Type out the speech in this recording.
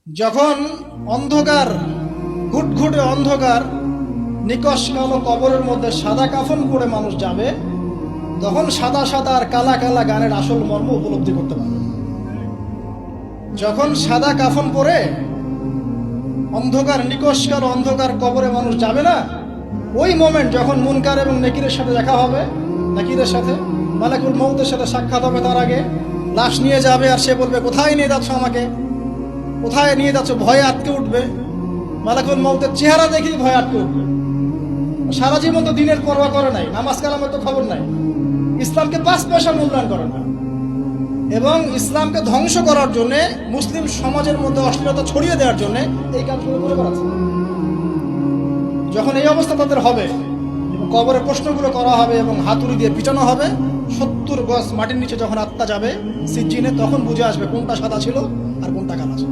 যখন অন্ধকার, ঘুটঘুটে অন্ধকার, নিকশ কালো কবরের মধ্যে সাদা কাফন পরে মানুষ যাবে, তখন সাদা সাদা আর কালা কালা গানের আসল মর্ম উপলব্ধি করতে পারবে। যখন সাদা কাফন পরে অন্ধকার, নিকশ কালো অন্ধকার কবরে মানুষ যাবে না, ওই মোমেন্ট যখন মুনকার এবং নেকিরের সাথে দেখা হবে, নাকিরের সাথে মালাকুল মউতের সাথে সাক্ষাৎ হবে, তার আগে লাশ নিয়ে যাবে আর সে বলবে, কোথায় নিয়ে যাচ্ছ আমাকে, কোথায় নিয়ে যাচ্ছ? ভয়ে আটকে উঠবে। মালাকুল মউতের চেহারা দেখেই ভয়ে আটকে উঠবে। সারা জীবন তো দিনের পরোয়া করে নাই, নামাজ কালামের তো খবর নাই, ইসলামকে 5 পয়সা মূল্যায়ন করে না, এবং ইসলামকে ধ্বংস করার জন্য, মুসলিম সমাজের মধ্যে অশ্লীলতা ছড়িয়ে দেওয়ার জন্য এই কাজগুলো করে বেড়াচ্ছে। যখন এই অবস্থা তাদের হবে এবং কবরে প্রশ্নগুলো করা হবে এবং হাতুড়ি দিয়ে পিটানো হবে, 70 গজ মাটির নিচে যখন আত্মা যাবে সিজ্জিনে, তখন বুঝে আসবে কোনটা সাদা ছিল আর কোনটা কালো ছিল।